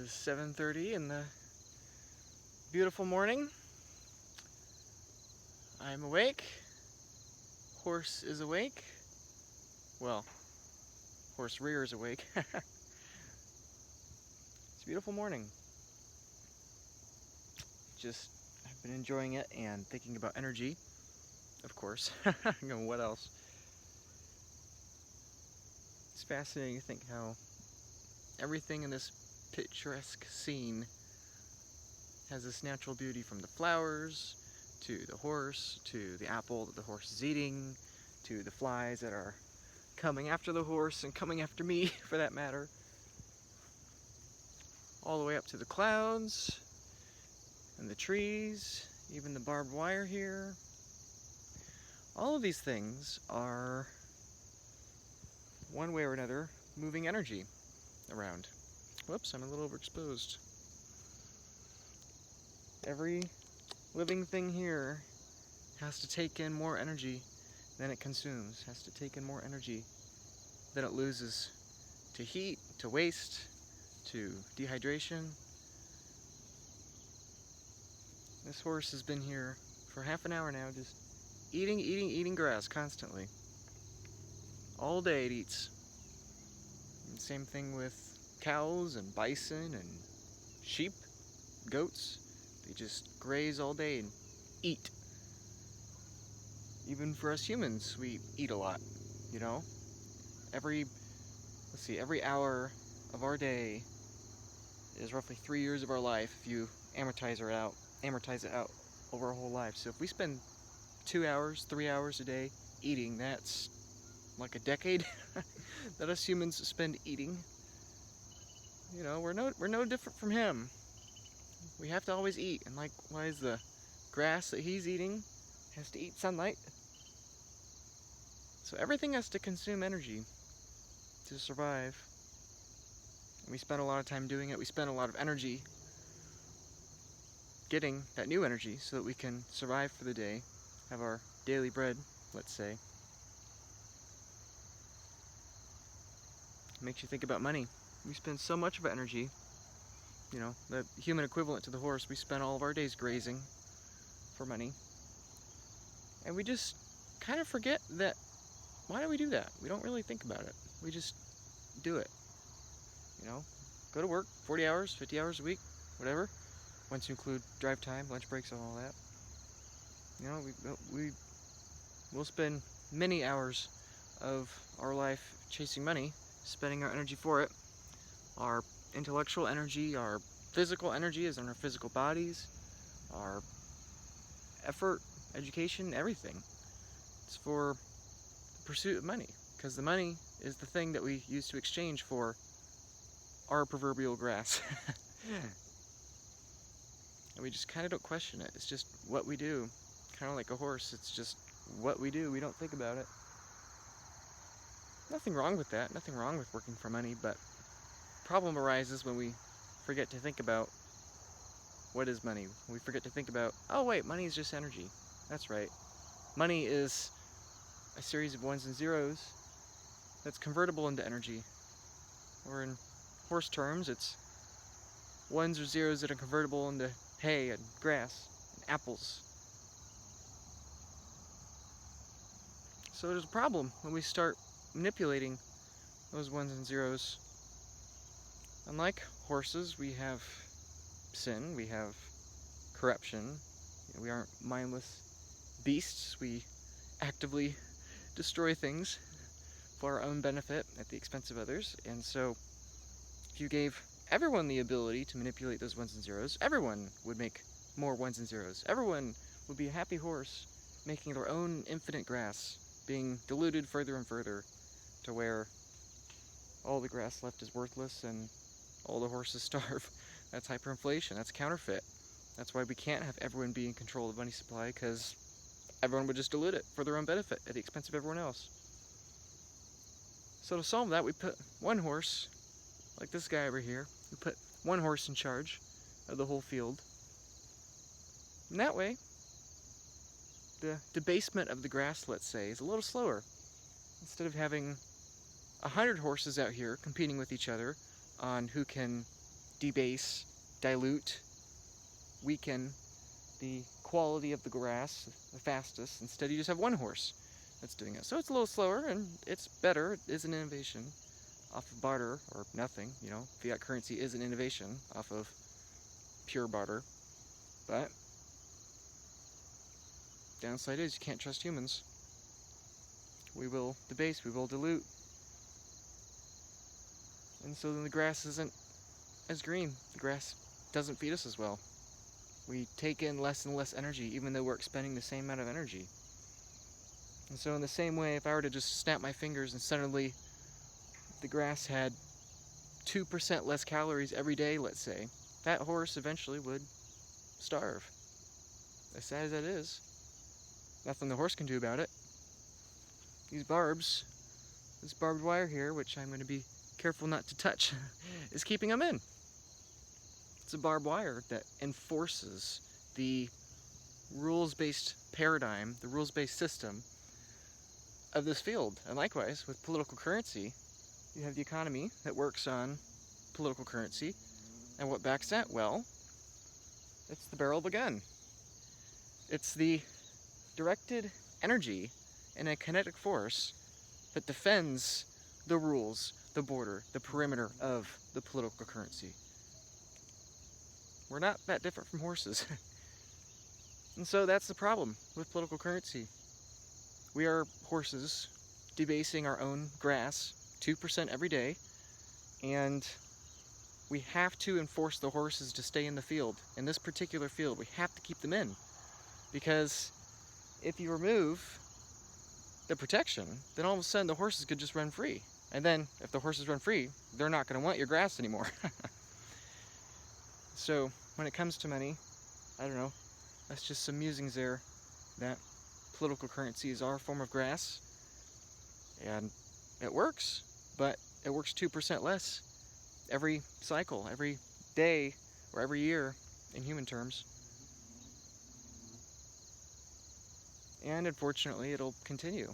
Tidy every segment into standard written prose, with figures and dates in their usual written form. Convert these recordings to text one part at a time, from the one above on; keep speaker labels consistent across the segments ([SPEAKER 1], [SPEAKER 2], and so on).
[SPEAKER 1] is 7:30 in the beautiful morning. I'm awake. Horse is awake. Well, horse rear is awake. It's a beautiful morning. Just, I've been enjoying it and thinking about energy, of course. You know, what else? It's fascinating to think how everything in this picturesque scene has this natural beauty, from the flowers to the horse to the apple that the horse is eating to the flies that are coming after the horse and coming after me for that matter, all the way up to the clouds and the trees, even the barbed wire here. All of these things are, one way or another, moving energy around. Whoops, I'm a little overexposed. Every living thing here has to take in more energy than it consumes, has to take in more energy than it loses to heat, to waste, to dehydration. This horse has been here for half an hour now, just eating grass constantly. All day it eats. And same thing with cows and bison and sheep, goats. They just graze all day and eat. Even for us humans, we eat a lot, you know? Every hour of our day is roughly 3 years of our life if you amortize it out over our whole life. So if we spend 2 hours, 3 hours a day eating, that's like a decade that us humans spend eating. You know, we're no different from him. We have to always eat, and likewise the grass that he's eating has to eat sunlight. So everything has to consume energy to survive. And we spend a lot of time doing it. We spend a lot of energy getting that new energy so that we can survive for the day, have our daily bread, let's say. It makes you think about money. We spend so much of our energy, you know, the human equivalent to the horse. We spend all of our days grazing for money. And we just kind of forget that. Why do we do that? We don't really think about it. We just do it. You know, go to work 40 hours, 50 hours a week, whatever. Once you include drive time, lunch breaks, and all that. You know, we'll spend many hours of our life chasing money, spending our energy for it. Our intellectual energy, our physical energy is in our physical bodies, our effort, education, everything. It's for the pursuit of money, because the money is the thing that we use to exchange for our proverbial grass. And we just kind of don't question it. It's just what we do. Kind of like a horse, it's just what we do. We don't think about it. Nothing wrong with that. Nothing wrong with working for money, but problem arises when we forget to think about what is money. We forget to think about, oh wait, money is just energy. That's right. Money is a series of ones and zeros that's convertible into energy. Or in horse terms, it's ones or zeros that are convertible into hay and grass and apples. So there's a problem when we start manipulating those ones and zeros. Unlike horses, we have sin, we have corruption. You know, we aren't mindless beasts. We actively destroy things for our own benefit at the expense of others. And so if you gave everyone the ability to manipulate those ones and zeros, everyone would make more ones and zeros. Everyone would be a happy horse making their own infinite grass, being diluted further and further to where all the grass left is worthless and all the horses starve. That's hyperinflation. That's counterfeit. That's why we can't have everyone be in control of the money supply, because everyone would just dilute it for their own benefit at the expense of everyone else. So to solve that, we put one horse, like this guy over here, we put one horse in charge of the whole field. And that way, the debasement of the grass, let's say, is a little slower. Instead of having 100 horses out here competing with each other on who can debase, dilute, weaken the quality of the grass the fastest. Instead, you just have one horse that's doing it. So it's a little slower, and it's better. It is an innovation off of barter, or nothing. You know, fiat currency is an innovation off of pure barter. But downside is you can't trust humans. We will debase, we will dilute. And so then the grass isn't as green. The grass doesn't feed us as well. We take in less and less energy, even though we're expending the same amount of energy. And so in the same way, if I were to just snap my fingers and suddenly the grass had 2% less calories every day, let's say, that horse eventually would starve. As sad as that is, nothing the horse can do about it. These barbs, this barbed wire here, which I'm going to be careful not to touch, is keeping them in. It's a barbed wire that enforces the rules-based paradigm, the rules-based system of this field. And likewise, with political currency, you have the economy that works on political currency. And what backs that? Well, it's the barrel of a gun. It's the directed energy and a kinetic force that defends the rules, the border, the perimeter of the political currency. We're not that different from horses. And so that's the problem with political currency. We are horses debasing our own grass 2% every day, and we have to enforce the horses to stay in the field. In this particular field, we have to keep them in, because if you remove the protection, then all of a sudden the horses could just run free. And then if the horses run free, they're not going to want your grass anymore. So when it comes to money, I don't know, that's just some musings there, that political currency is our form of grass, and it works, but it works 2% less every cycle, every day, or every year in human terms. And unfortunately, it'll continue.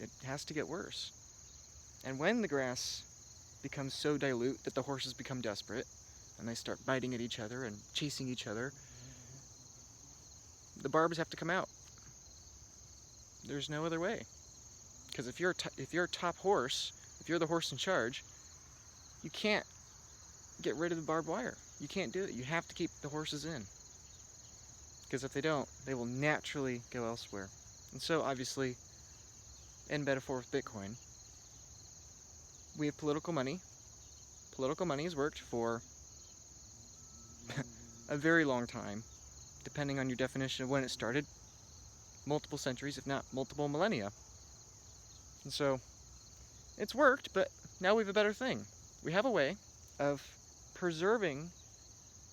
[SPEAKER 1] It has to get worse. And when the grass becomes so dilute that the horses become desperate, and they start biting at each other and chasing each other, the barbs have to come out. There's no other way. Because if you're a top horse, if you're the horse in charge, you can't get rid of the barbed wire. You can't do it. You have to keep the horses in. Because if they don't, they will naturally go elsewhere. And so, obviously, in metaphor with Bitcoin, we have political money. Political money has worked for a very long time, depending on your definition of when it started. Multiple centuries, if not multiple millennia. And so, it's worked, but now we have a better thing. We have a way of preserving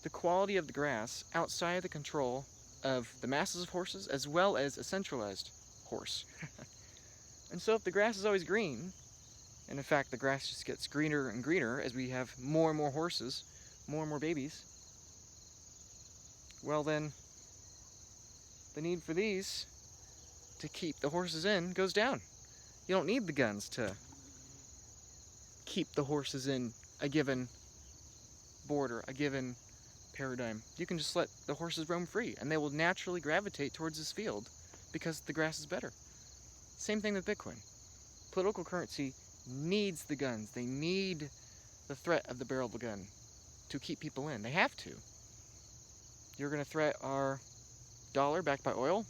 [SPEAKER 1] the quality of the grass outside the control of the masses of horses, as well as a centralized horse. And so if the grass is always green, and in fact the grass just gets greener and greener as we have more and more horses, more and more babies, well then, the need for these to keep the horses in goes down. You don't need the guns to keep the horses in a given border, a given paradigm. You can just let the horses roam free, and they will naturally gravitate towards this field because the grass is better. Same thing with Bitcoin. Political currency needs the guns. They need the threat of the barrel of a gun to keep people in. They have to. You're going to threat our dollar backed by oil,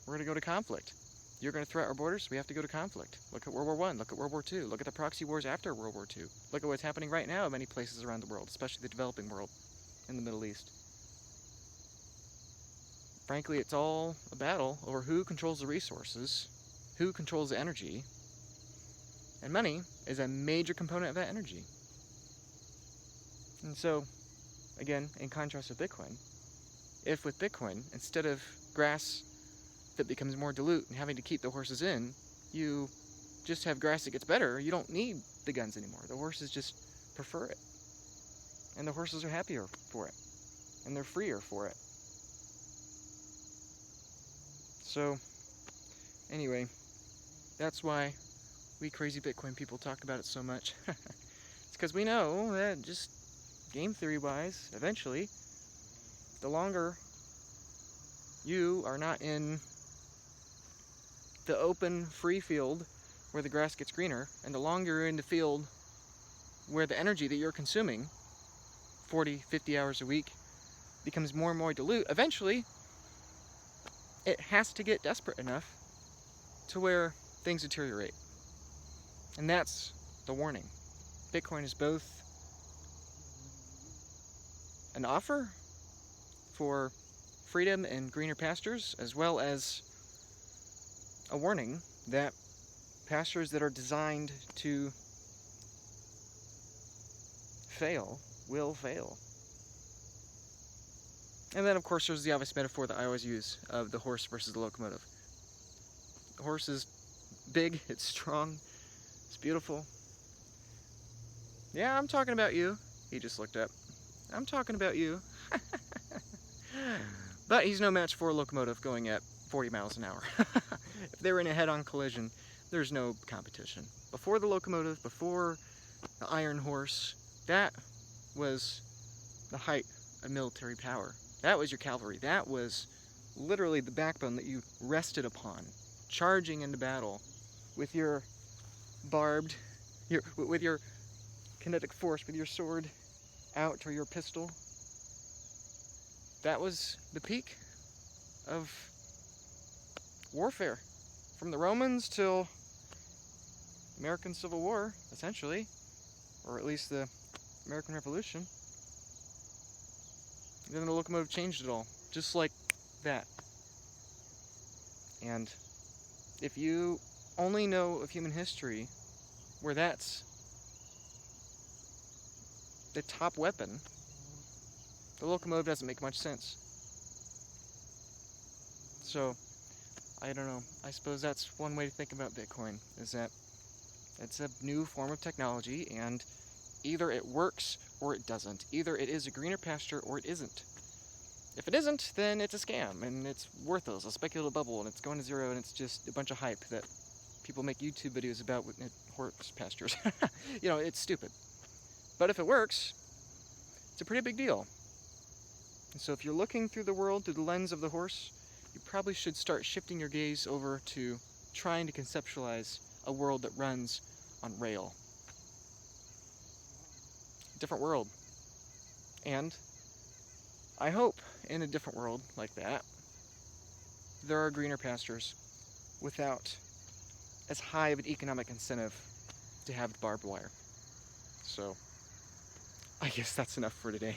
[SPEAKER 1] we're going to go to conflict. You're going to threat our borders, we have to go to conflict. Look at World War I, look at World War II, look at the proxy wars after World War II. Look at what's happening right now in many places around the world, especially the developing world in the Middle East. Frankly, it's all a battle over who controls the resources, who controls the energy, and money is a major component of that energy. And so, again, in contrast with Bitcoin, if with Bitcoin, instead of grass that becomes more dilute and having to keep the horses in, you just have grass that gets better, you don't need the guns anymore. The horses just prefer it. And the horses are happier for it. And they're freer for it. So, anyway, that's why we crazy Bitcoin people talk about it so much. It's because we know that just game theory wise, eventually, the longer you are not in the open, free field where the grass gets greener, and the longer you're in the field where the energy that you're consuming 40, 50 hours a week becomes more and more dilute, eventually it has to get desperate enough to where things deteriorate. And that's the warning. Bitcoin is both an offer for freedom and greener pastures, as well as a warning that pastures that are designed to fail will fail. And then, of course, there's the obvious metaphor that I always use of the horse versus the locomotive. The horse is big, it's strong, it's beautiful. Yeah, I'm talking about you. He just looked up. I'm talking about you. But he's no match for a locomotive going at 40 miles an hour. If they were in a head-on collision, there's no competition. Before the locomotive, before the iron horse, that was the height of military power. That was your cavalry. That was literally the backbone that you rested upon, charging into battle with your barbed, with your kinetic force, with your sword out, or your pistol. That was the peak of warfare, from the Romans till American Civil War, essentially, or at least the American Revolution. And then the locomotive changed it all, just like that. And if you only know of human history where that's the top weapon, the locomotive doesn't make much sense. So, I don't know. I suppose that's one way to think about Bitcoin, is that it's a new form of technology, and either it works or it doesn't. Either it is a greener pasture or it isn't. If it isn't, then it's a scam, and it's worthless, a speculative bubble, and it's going to zero, and it's just a bunch of hype that people make YouTube videos about with horse pastures. You know, it's stupid. But if it works, it's a pretty big deal. And so if you're looking through the world through the lens of the horse, you probably should start shifting your gaze over to trying to conceptualize a world that runs on rail. A different world. And I hope in a different world like that, there are greener pastures without as high of an economic incentive to have barbed wire. So, I guess that's enough for today.